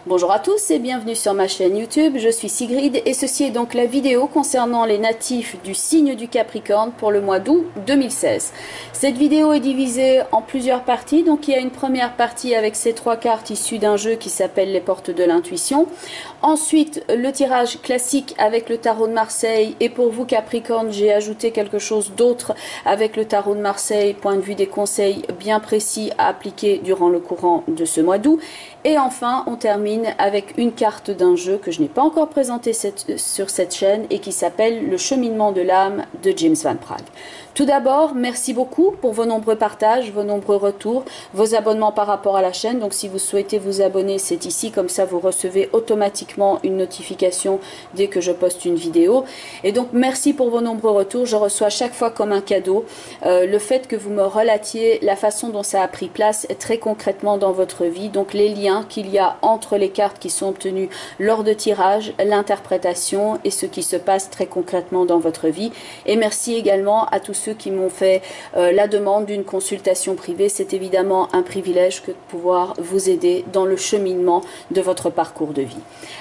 Bonjour à tous et bienvenue sur ma chaîne YouTube, je suis Sigrid et ceci est donc la vidéo concernant les natifs du signe du Capricorne pour le mois d'août 2016. Cette vidéo est divisée en plusieurs parties, donc il y a une première partie avec ces trois cartes issues d'un jeu qui s'appelle les portes de l'intuition. Ensuite le tirage classique avec le tarot de Marseille et pour vous Capricorne j'ai ajouté quelque chose d'autre avec le tarot de Marseille, point de vue des conseils bien précis à appliquer durant le courant de ce mois d'août. Et enfin, on termine avec une carte d'un jeu que je n'ai pas encore présenté sur cette chaîne et qui s'appelle Le cheminement de l'âme de James Van Praagh. Tout d'abord, merci beaucoup pour vos nombreux partages, vos nombreux retours, vos abonnements par rapport à la chaîne. Donc si vous souhaitez vous abonner, c'est ici, comme ça vous recevez automatiquement une notification dès que je poste une vidéo. Et donc merci pour vos nombreux retours, je reçois chaque fois comme un cadeau le fait que vous me relatiez la façon dont ça a pris place très concrètement dans votre vie. Donc les liens qu'il y a entre les cartes qui sont obtenues lors de tirage, l'interprétation et ce qui se passe très concrètement dans votre vie. Et merci également à tous ceux qui m'ont fait la demande d'une consultation privée. C'est évidemment un privilège que de pouvoir vous aider dans le cheminement de votre parcours de vie.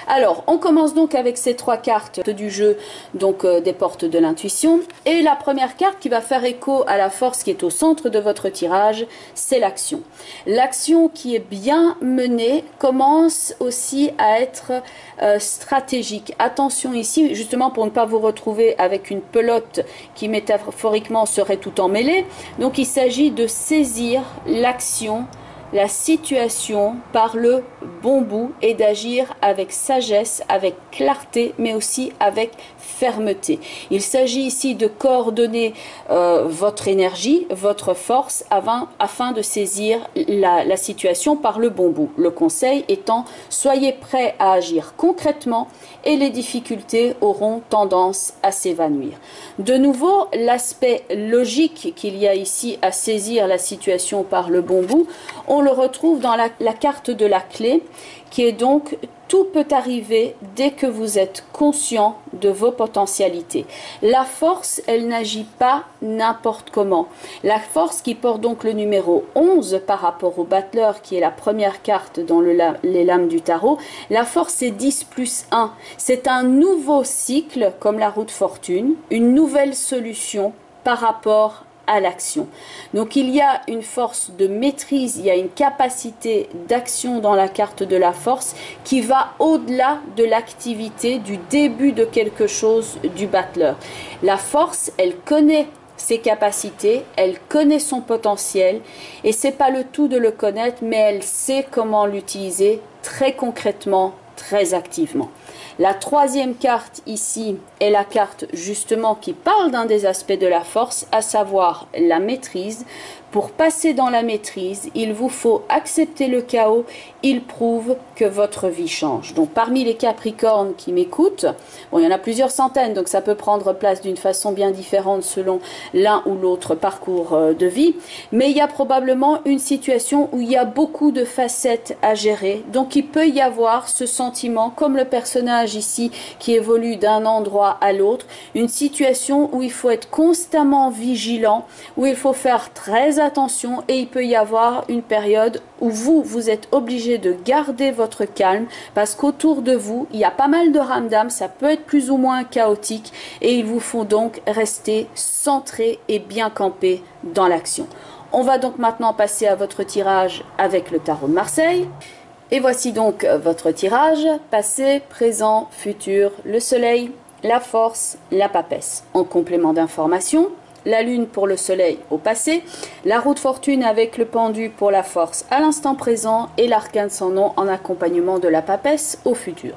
Alors, on commence donc avec ces trois cartes du jeu, donc des portes de l'intuition. Et la première carte qui va faire écho à la force qui est au centre de votre tirage, c'est l'action. L'action qui est bien menée commence aussi à être stratégique. Attention ici, justement pour ne pas vous retrouver avec une pelote qui métaphoriquement serait tout emmêlée. Donc il s'agit de saisir l'action, la situation par le bon bout et d'agir avec sagesse, avec clarté, mais aussi avec fermeté. Il s'agit ici de coordonner votre énergie, votre force afin de saisir la situation par le bon bout. Le conseil étant, soyez prêts à agir concrètement et les difficultés auront tendance à s'évanouir. De nouveau, l'aspect logique qu'il y a ici à saisir la situation par le bon bout, on le retrouve dans la carte de la clé qui est donc tout peut arriver dès que vous êtes conscient de vos potentialités. La force, elle n'agit pas n'importe comment. La force qui porte donc le numéro 11 par rapport au battleur qui est la première carte dans les lames du tarot, la force c'est 10 plus 1. C'est un nouveau cycle comme la roue de fortune, une nouvelle solution par rapport à l'action. Donc il y a une force de maîtrise, il y a une capacité d'action dans la carte de la force qui va au-delà de l'activité, du début de quelque chose du battleur. La force, elle connaît ses capacités, elle connaît son potentiel et c'est pas le tout de le connaître, mais elle sait comment l'utiliser très concrètement, très activement. La troisième carte ici est la carte justement qui parle d'un des aspects de la force, à savoir la maîtrise. Pour passer dans la maîtrise, il vous faut accepter le chaos. Il prouve que votre vie change. Donc parmi les Capricornes qui m'écoutent, bon, il y en a plusieurs centaines, donc ça peut prendre place d'une façon bien différente selon l'un ou l'autre parcours de vie. Mais il y a probablement une situation où il y a beaucoup de facettes à gérer. Donc il peut y avoir ce sentiment, comme le personnage ici qui évolue d'un endroit à l'autre, une situation où il faut être constamment vigilant, où il faut faire très attention et il peut y avoir une période où vous êtes obligé de garder votre calme parce qu'autour de vous, il y a pas mal de ramdam, ça peut être plus ou moins chaotique et il vous faut donc rester centré et bien campé dans l'action. On va donc maintenant passer à votre tirage avec le tarot de Marseille. Et voici donc votre tirage, passé, présent, futur, le soleil, la force, la papesse. En complément d'information, la lune pour le soleil au passé, la roue de fortune avec le pendu pour la force à l'instant présent et l'arcane sans nom en accompagnement de la papesse au futur.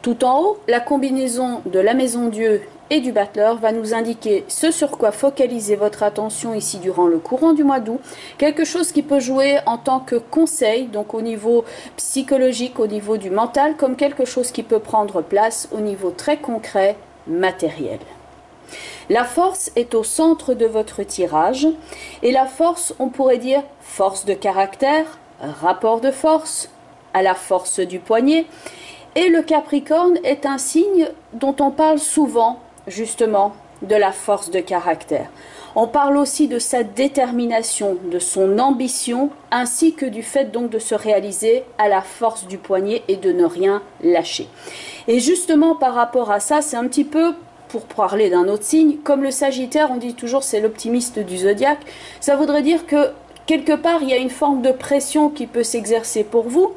Tout en haut, la combinaison de la maison Dieu et du battleur va nous indiquer ce sur quoi focaliser votre attention ici durant le courant du mois d'août. Quelque chose qui peut jouer en tant que conseil, donc au niveau psychologique, au niveau du mental, comme quelque chose qui peut prendre place au niveau très concret, matériel. La force est au centre de votre tirage et la force, on pourrait dire force de caractère, rapport de force, à la force du poignet. Et le Capricorne est un signe dont on parle souvent justement de la force de caractère. On parle aussi de sa détermination, de son ambition, ainsi que du fait donc de se réaliser à la force du poignet et de ne rien lâcher. Et justement par rapport à ça, c'est un petit peu, pour parler d'un autre signe, comme le Sagittaire, on dit toujours c'est l'optimiste du zodiaque, ça voudrait dire que quelque part il y a une forme de pression qui peut s'exercer pour vous.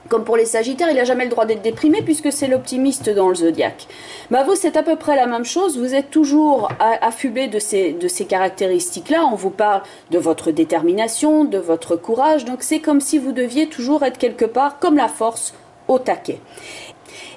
Comme pour les Sagittaires, il n'a jamais le droit d'être déprimé puisque c'est l'optimiste dans le zodiaque. Bah vous, c'est à peu près la même chose. Vous êtes toujours affublé de ces caractéristiques-là. On vous parle de votre détermination, de votre courage. Donc c'est comme si vous deviez toujours être quelque part comme la force au taquet.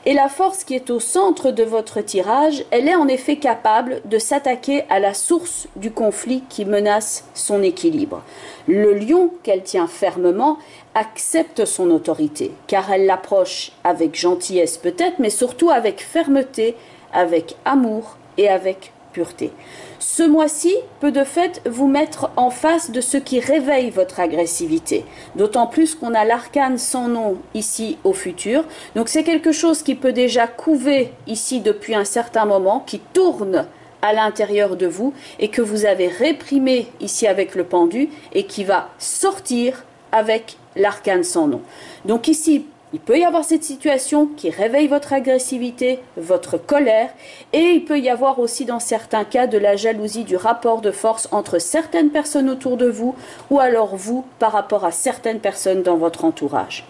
Et la force qui est au centre de votre tirage, elle est en effet capable de s'attaquer à la source du conflit qui menace son équilibre. Le lion qu'elle tient fermement accepte son autorité, car elle l'approche avec gentillesse peut-être, mais surtout avec fermeté, avec amour et avec pureté. Ce mois-ci peut de fait vous mettre en face de ce qui réveille votre agressivité, d'autant plus qu'on a l'arcane sans nom ici au futur, donc c'est quelque chose qui peut déjà couver ici depuis un certain moment, qui tourne à l'intérieur de vous et que vous avez réprimé ici avec le pendu et qui va sortir avec l'arcane sans nom. Donc ici, il peut y avoir cette situation qui réveille votre agressivité, votre colère, et il peut y avoir aussi dans certains cas de la jalousie, du rapport de force entre certaines personnes autour de vous ou alors vous par rapport à certaines personnes dans votre entourage.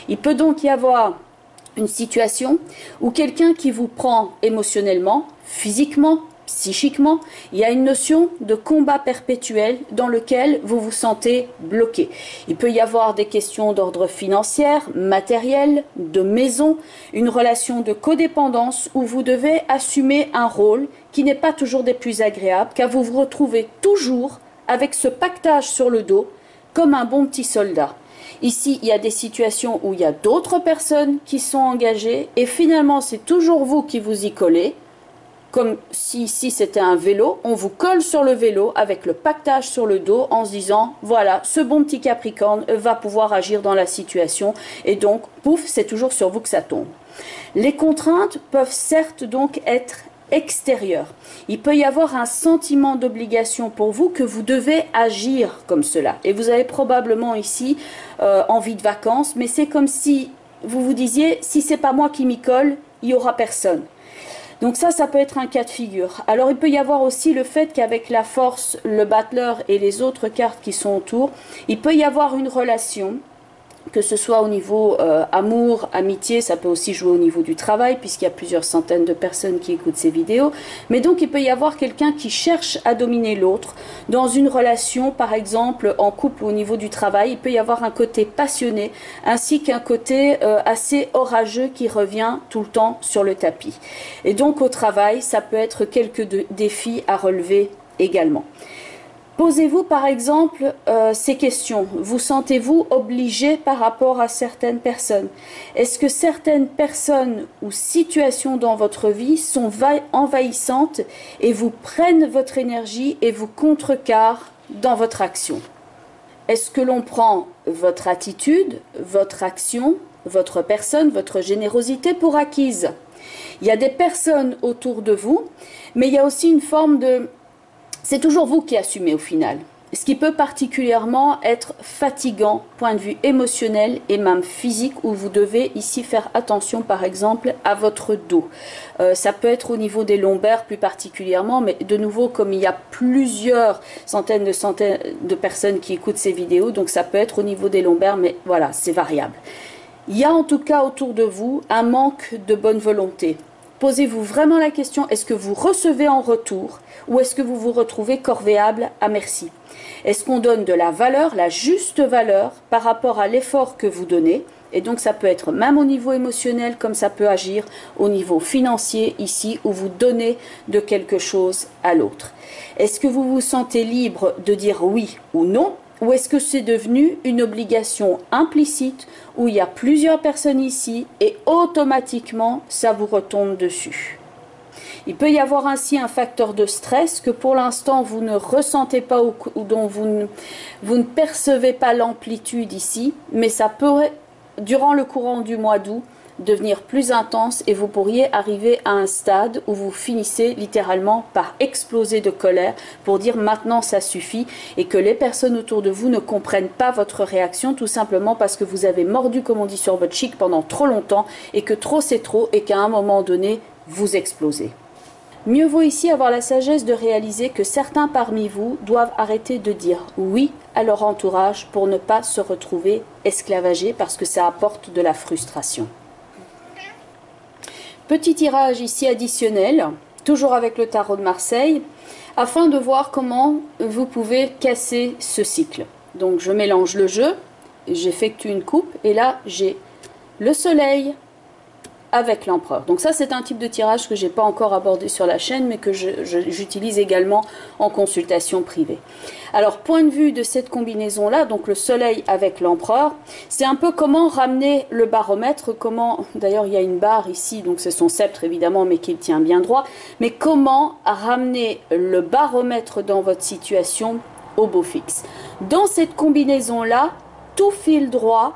Il peut donc y avoir une situation où quelqu'un qui vous prend émotionnellement, physiquement, psychiquement, il y a une notion de combat perpétuel dans lequel vous vous sentez bloqué. Il peut y avoir des questions d'ordre financier, matériel, de maison, une relation de codépendance où vous devez assumer un rôle qui n'est pas toujours des plus agréables, car vous vous retrouvez toujours avec ce pactage sur le dos comme un bon petit soldat. Ici, il y a des situations où il y a d'autres personnes qui sont engagées et finalement, c'est toujours vous qui vous y collez. Comme si ici c'était un vélo, on vous colle sur le vélo avec le pactage sur le dos en se disant, voilà, ce bon petit Capricorne va pouvoir agir dans la situation et donc, pouf, c'est toujours sur vous que ça tombe. Les contraintes peuvent certes donc être extérieures. Il peut y avoir un sentiment d'obligation pour vous que vous devez agir comme cela. Et vous avez probablement ici envie de vacances, mais c'est comme si vous vous disiez, si c'est pas moi qui m'y colle, il n'y aura personne. Donc ça peut être un cas de figure. Alors il peut y avoir aussi le fait qu'avec la force, le battleur et les autres cartes qui sont autour, il peut y avoir une relation, que ce soit au niveau amour, amitié, ça peut aussi jouer au niveau du travail, puisqu'il y a plusieurs centaines de personnes qui écoutent ces vidéos. Mais donc il peut y avoir quelqu'un qui cherche à dominer l'autre. Dans une relation, par exemple, en couple ou au niveau du travail, il peut y avoir un côté passionné, ainsi qu'un côté assez orageux qui revient tout le temps sur le tapis. Et donc au travail, ça peut être quelques défis à relever également. Posez-vous par exemple ces questions. Vous sentez-vous obligé par rapport à certaines personnes? Est-ce que certaines personnes ou situations dans votre vie sont envahissantes et vous prennent votre énergie et vous contrecarrent dans votre action? Est-ce que l'on prend votre attitude, votre action, votre personne, votre générosité pour acquise? Il y a des personnes autour de vous, mais il y a aussi une forme de... C'est toujours vous qui assumez au final, ce qui peut particulièrement être fatigant, point de vue émotionnel et même physique, où vous devez ici faire attention par exemple à votre dos. Ça peut être au niveau des lombaires plus particulièrement, mais de nouveau comme il y a plusieurs centaines de personnes qui écoutent ces vidéos, donc ça peut être au niveau des lombaires, mais voilà, c'est variable. Il y a en tout cas autour de vous un manque de bonne volonté. Posez-vous vraiment la question, est-ce que vous recevez en retour ou est-ce que vous vous retrouvez corvéable à merci? Est-ce qu'on donne de la valeur, la juste valeur par rapport à l'effort que vous donnez? Et donc ça peut être même au niveau émotionnel comme ça peut agir au niveau financier ici où vous donnez de quelque chose à l'autre. Est-ce que vous vous sentez libre de dire oui ou non? Ou est-ce que c'est devenu une obligation implicite où il y a plusieurs personnes ici et automatiquement ça vous retombe dessus? Il peut y avoir ainsi un facteur de stress que pour l'instant vous ne ressentez pas ou dont vous ne percevez pas l'amplitude ici, mais ça pourrait, durant le courant du mois d'août, devenir plus intense et vous pourriez arriver à un stade où vous finissez littéralement par exploser de colère pour dire maintenant ça suffit et que les personnes autour de vous ne comprennent pas votre réaction tout simplement parce que vous avez mordu, comme on dit, sur votre chic pendant trop longtemps et que trop c'est trop et qu'à un moment donné, vous explosez. Mieux vaut ici avoir la sagesse de réaliser que certains parmi vous doivent arrêter de dire oui à leur entourage pour ne pas se retrouver esclavagés parce que ça apporte de la frustration. Petit tirage ici additionnel, toujours avec le tarot de Marseille, afin de voir comment vous pouvez casser ce cycle. Donc je mélange le jeu, j'effectue une coupe et là j'ai le soleil avec l'empereur. Donc ça c'est un type de tirage que je n'ai pas encore abordé sur la chaîne mais que j'utilise également en consultation privée. Alors point de vue de cette combinaison là, donc le soleil avec l'empereur, c'est un peu comment ramener le baromètre, comment, d'ailleurs il y a une barre ici, donc c'est son sceptre évidemment mais qu'il tient bien droit, mais comment ramener le baromètre dans votre situation au beau fixe. Dans cette combinaison là, tout file droit,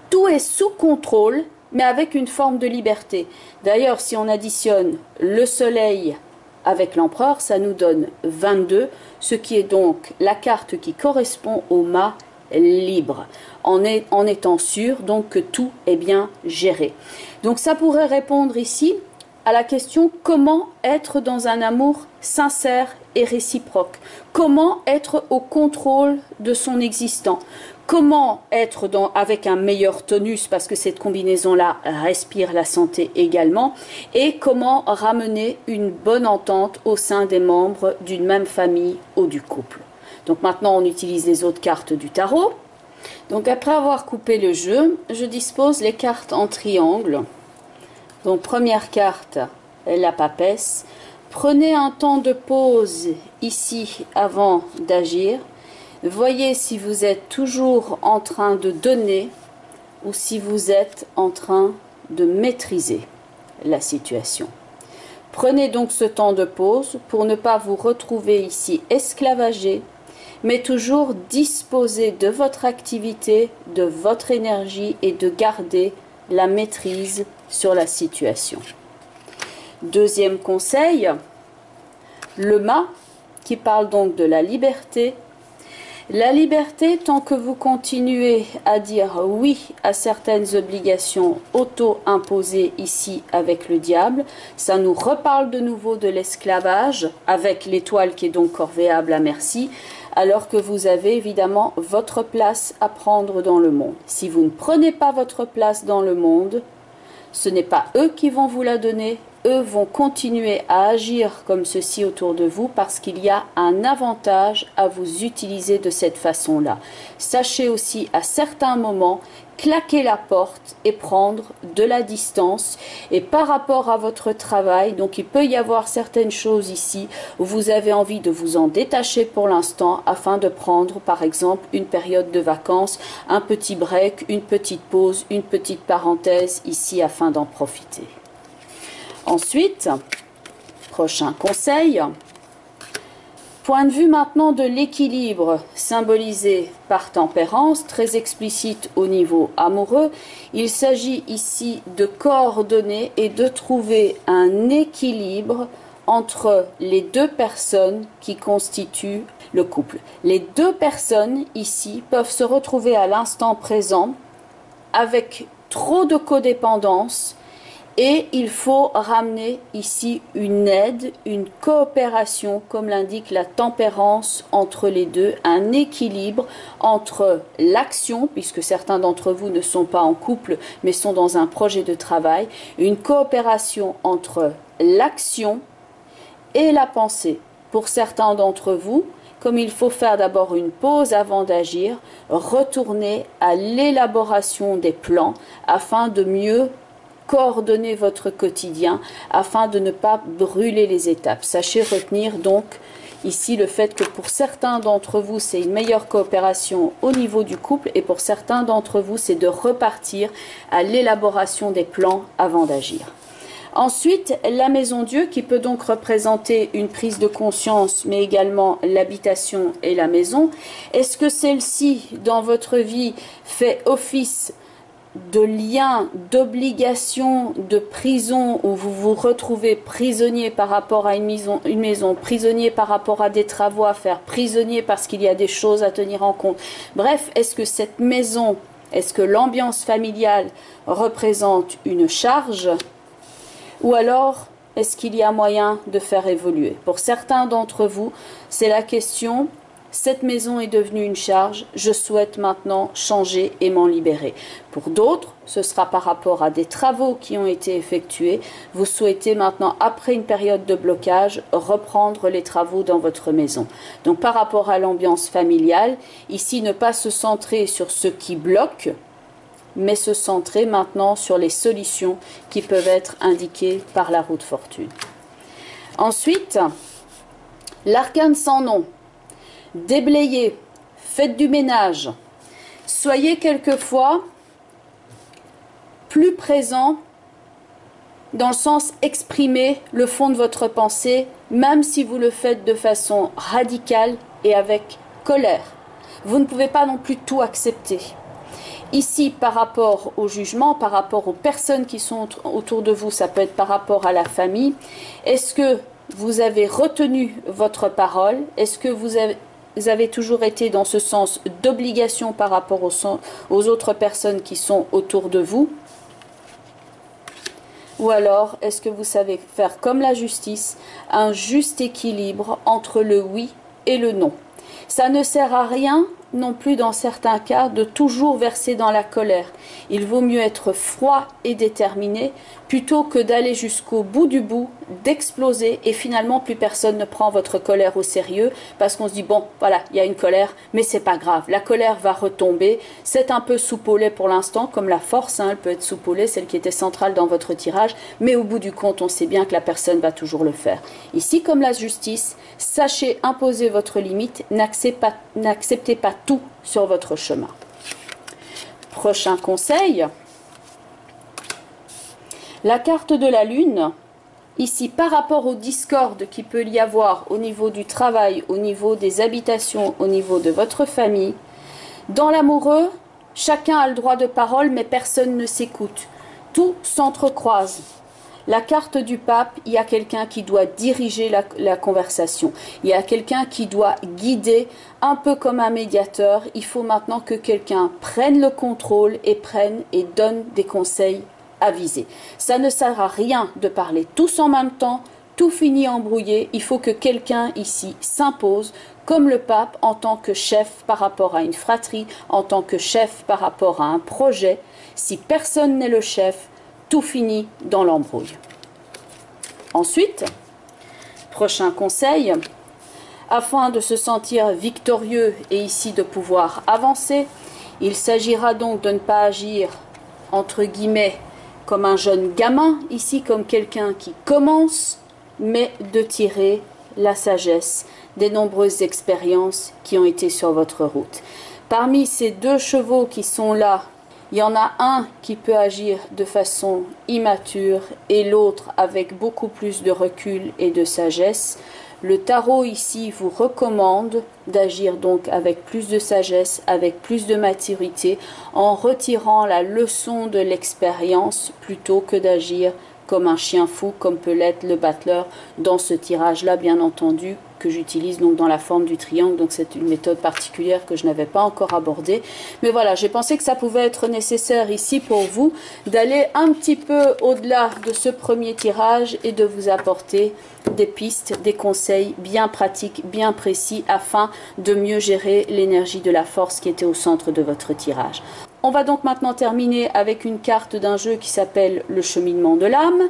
tout est sous contrôle, mais avec une forme de liberté. D'ailleurs, si on additionne le soleil avec l'empereur, ça nous donne 22, ce qui est donc la carte qui correspond au mât libre, en étant sûr donc que tout est bien géré. Donc ça pourrait répondre ici à la question comment être dans un amour sincère et réciproque, comment être au contrôle de son existant, comment être avec un meilleur tonus, parce que cette combinaison-là respire la santé également, et comment ramener une bonne entente au sein des membres d'une même famille ou du couple. Donc maintenant, on utilise les autres cartes du tarot. Donc après avoir coupé le jeu, je dispose les cartes en triangle. Donc première carte, la papesse. Prenez un temps de pause ici avant d'agir. Voyez si vous êtes toujours en train de donner ou si vous êtes en train de maîtriser la situation. Prenez donc ce temps de pause pour ne pas vous retrouver ici esclavagé, mais toujours disposer de votre activité, de votre énergie et de garder la maîtrise sur la situation. Deuxième conseil, le mât qui parle donc de la liberté. La liberté, tant que vous continuez à dire oui à certaines obligations auto-imposées ici avec le diable, ça nous reparle de nouveau de l'esclavage avec l'étoile qui est donc corvéable à merci, alors que vous avez évidemment votre place à prendre dans le monde. Si vous ne prenez pas votre place dans le monde, ce n'est pas eux qui vont vous la donner, eux vont continuer à agir comme ceci autour de vous parce qu'il y a un avantage à vous utiliser de cette façon-là. Sachez aussi à certains moments claquer la porte et prendre de la distance. Et par rapport à votre travail, donc il peut y avoir certaines choses ici où vous avez envie de vous en détacher pour l'instant afin de prendre par exemple une période de vacances, un petit break, une petite pause, une petite parenthèse ici afin d'en profiter. Ensuite, prochain conseil, point de vue maintenant de l'équilibre symbolisé par tempérance, très explicite au niveau amoureux. Il s'agit ici de coordonner et de trouver un équilibre entre les deux personnes qui constituent le couple. Les deux personnes ici peuvent se retrouver à l'instant présent avec trop de codépendance. Et il faut ramener ici une aide, une coopération, comme l'indique la tempérance entre les deux, un équilibre entre l'action, puisque certains d'entre vous ne sont pas en couple, mais sont dans un projet de travail, une coopération entre l'action et la pensée. Pour certains d'entre vous, comme il faut faire d'abord une pause avant d'agir, retournez à l'élaboration des plans afin de mieux coordonner votre quotidien afin de ne pas brûler les étapes. Sachez retenir donc ici le fait que pour certains d'entre vous c'est une meilleure coopération au niveau du couple et pour certains d'entre vous c'est de repartir à l'élaboration des plans avant d'agir. Ensuite, la maison Dieu qui peut donc représenter une prise de conscience mais également l'habitation et la maison. Est-ce que celle-ci dans votre vie fait office de lien, d'obligation, de prison, où vous vous retrouvez prisonnier par rapport à une maison, prisonnier par rapport à des travaux à faire, prisonnier parce qu'il y a des choses à tenir en compte. Bref, est-ce que cette maison, est-ce que l'ambiance familiale représente une charge, ou alors est-ce qu'il y a moyen de faire évoluer? Pour certains d'entre vous, c'est la question: cette maison est devenue une charge, je souhaite maintenant changer et m'en libérer. Pour d'autres, ce sera par rapport à des travaux qui ont été effectués. Vous souhaitez maintenant, après une période de blocage, reprendre les travaux dans votre maison. Donc par rapport à l'ambiance familiale, ici ne pas se centrer sur ce qui bloque, mais se centrer maintenant sur les solutions qui peuvent être indiquées par la roue de fortune. Ensuite, l'arcane sans nom. Déblayez, faites du ménage. Soyez quelquefois plus présent dans le sens exprimer le fond de votre pensée, même si vous le faites de façon radicale et avec colère. Vous ne pouvez pas non plus tout accepter. Ici, par rapport au jugement, par rapport aux personnes qui sont autour de vous, ça peut être par rapport à la famille, est-ce que vous avez retenu votre parole? Est-ce que vous avez toujours été dans ce sens d'obligation par rapport aux autres personnes qui sont autour de vous? Ou alors, est-ce que vous savez faire comme la justice, un juste équilibre entre le oui et le non? Ça ne sert à rien non plus dans certains cas de toujours verser dans la colère. Il vaut mieux être froid et déterminé plutôt que d'aller jusqu'au bout du bout, d'exploser et finalement plus personne ne prend votre colère au sérieux parce qu'on se dit bon voilà, il y a une colère mais c'est pas grave, la colère va retomber, c'est un peu soupe au lait pour l'instant comme la force, elle peut être soupe au lait, celle qui était centrale dans votre tirage, mais au bout du compte on sait bien que la personne va toujours le faire. Ici comme la justice, sachez imposer votre limite, n'acceptez pas tout sur votre chemin. Prochain conseil, la carte de la lune. Ici, par rapport aux discordes qu'il peut y avoir au niveau du travail, au niveau des habitations, au niveau de votre famille, dans l'amoureux, chacun a le droit de parole, mais personne ne s'écoute. Tout s'entrecroise. La carte du pape, il y a quelqu'un qui doit diriger la conversation. Il y a quelqu'un qui doit guider, un peu comme un médiateur. Il faut maintenant que quelqu'un prenne le contrôle et donne des conseils avisés. Ça ne sert à rien de parler tous en même temps, tout finit embrouillé. Il faut que quelqu'un ici s'impose comme le pape en tant que chef par rapport à une fratrie, en tant que chef par rapport à un projet. Si personne n'est le chef, tout finit dans l'embrouille. Ensuite, prochain conseil, afin de se sentir victorieux et ici de pouvoir avancer, il s'agira donc de ne pas agir entre guillemets comme un jeune gamin, ici comme quelqu'un qui commence, mais de tirer la sagesse des nombreuses expériences qui ont été sur votre route. Parmi ces deux chevaux qui sont là, il y en a un qui peut agir de façon immature et l'autre avec beaucoup plus de recul et de sagesse. Le tarot ici vous recommande d'agir donc avec plus de sagesse, avec plus de maturité, en retirant la leçon de l'expérience plutôt que d'agir comme un chien fou, comme peut l'être le battleur dans ce tirage-là, bien entendu, que j'utilise donc dans la forme du triangle. Donc c'est une méthode particulière que je n'avais pas encore abordée. Mais voilà, j'ai pensé que ça pouvait être nécessaire ici pour vous d'aller un petit peu au-delà de ce premier tirage et de vous apporter des pistes, des conseils bien pratiques, bien précis afin de mieux gérer l'énergie de la force qui était au centre de votre tirage. On va donc maintenant terminer avec une carte d'un jeu qui s'appelle le cheminement de l'âme.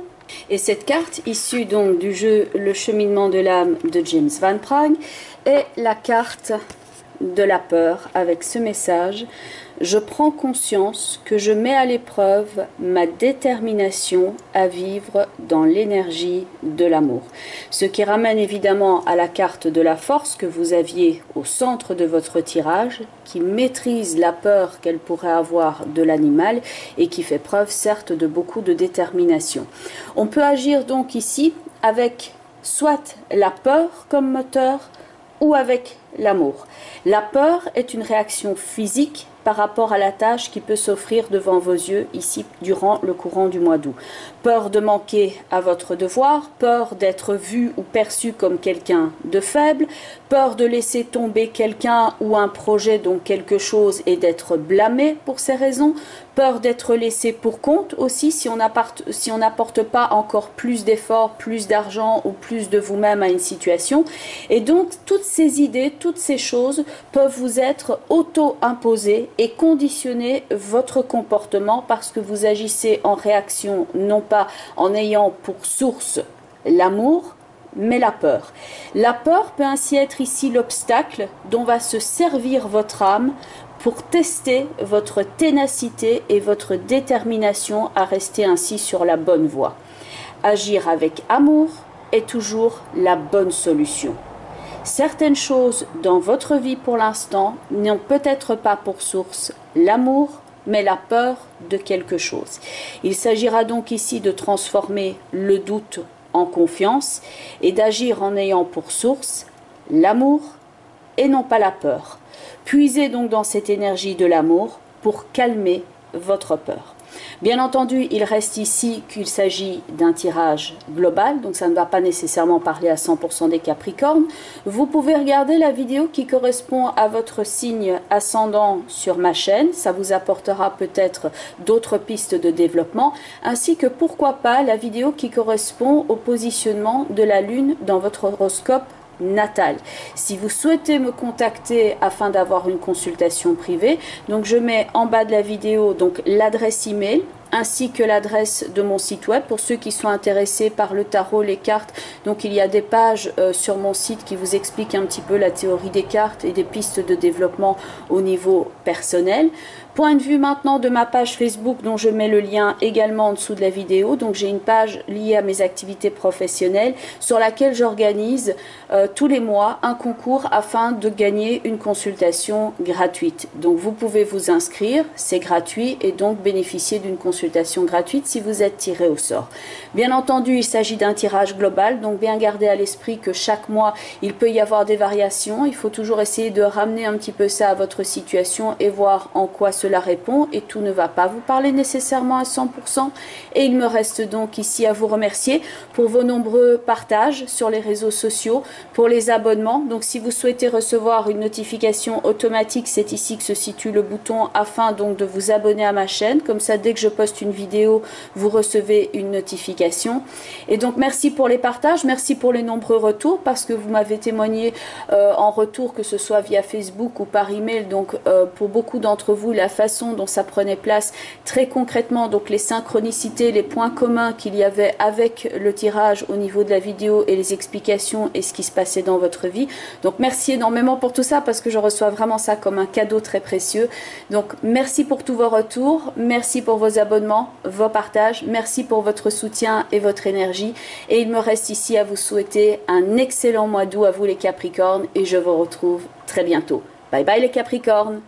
Et cette carte, issue donc du jeu Le cheminement de l'âme de James Van Praagh, est la carte de la peur avec ce message: je prends conscience que je mets à l'épreuve ma détermination à vivre dans l'énergie de l'amour. Ce qui ramène évidemment à la carte de la force que vous aviez au centre de votre tirage, qui maîtrise la peur qu'elle pourrait avoir de l'animal et qui fait preuve certes de beaucoup de détermination. On peut agir donc ici avec soit la peur comme moteur ou avec l'amour. La peur est une réaction physique par rapport à la tâche qui peut s'offrir devant vos yeux ici durant le courant du mois d'août. Peur de manquer à votre devoir, peur d'être vu ou perçu comme quelqu'un de faible, peur de laisser tomber quelqu'un ou un projet, donc quelque chose, et d'être blâmé pour ces raisons, peur d'être laissé pour compte aussi si on n'apporte pas encore plus d'efforts, plus d'argent ou plus de vous-même à une situation. Et donc toutes ces idées, toutes ces choses peuvent vous être auto-imposées et conditionner votre comportement parce que vous agissez en réaction, non pas en ayant pour source l'amour, mais la peur. La peur peut ainsi être ici l'obstacle dont va se servir votre âme pour tester votre ténacité et votre détermination à rester ainsi sur la bonne voie. Agir avec amour est toujours la bonne solution. Certaines choses dans votre vie pour l'instant n'ont peut-être pas pour source l'amour, mais la peur de quelque chose. Il s'agira donc ici de transformer le doute en confiance et d'agir en ayant pour source l'amour et non pas la peur. Puisez donc dans cette énergie de l'amour pour calmer votre peur. Bien entendu, il reste ici qu'il s'agit d'un tirage global, donc ça ne va pas nécessairement parler à 100% des Capricornes. Vous pouvez regarder la vidéo qui correspond à votre signe ascendant sur ma chaîne, ça vous apportera peut-être d'autres pistes de développement, ainsi que pourquoi pas la vidéo qui correspond au positionnement de la Lune dans votre horoscope natal. Si vous souhaitez me contacter afin d'avoir une consultation privée, donc je mets en bas de la vidéo donc l'adresse email ainsi que l'adresse de mon site web pour ceux qui sont intéressés par le tarot, les cartes. Donc il y a des pages sur mon site qui vous expliquent un petit peu la théorie des cartes et des pistes de développement au niveau personnel. Point de vue maintenant de ma page Facebook dont je mets le lien également en dessous de la vidéo. Donc j'ai une page liée à mes activités professionnelles sur laquelle j'organise tous les mois un concours afin de gagner une consultation gratuite. Donc vous pouvez vous inscrire, c'est gratuit et donc bénéficier d'une consultation gratuite si vous êtes tiré au sort. Bien entendu, il s'agit d'un tirage global, donc bien garder à l'esprit que chaque mois il peut y avoir des variations. Il faut toujours essayer de ramener un petit peu ça à votre situation et voir en quoi cela répond, et tout ne va pas vous parler nécessairement à 100%. Et il me reste donc ici à vous remercier pour vos nombreux partages sur les réseaux sociaux, pour les abonnements. Donc si vous souhaitez recevoir une notification automatique, c'est ici que se situe le bouton afin donc de vous abonner à ma chaîne. Comme ça, dès que je poste une vidéo, vous recevez une notification. Et donc merci pour les partages, merci pour les nombreux retours, parce que vous m'avez témoigné en retour, que ce soit via Facebook ou par email. Donc pour beaucoup d'entre vous, la façon dont ça prenait place très concrètement, donc les synchronicités, les points communs qu'il y avait avec le tirage au niveau de la vidéo et les explications et ce qui se passait dans votre vie. Donc merci énormément pour tout ça, parce que je reçois vraiment ça comme un cadeau très précieux. Donc merci pour tous vos retours, merci pour vos abonnements, vos partages, merci pour votre soutien et votre énergie. Et il me reste ici à vous souhaiter un excellent mois d'août à vous les Capricornes, et je vous retrouve très bientôt. Bye bye les Capricornes.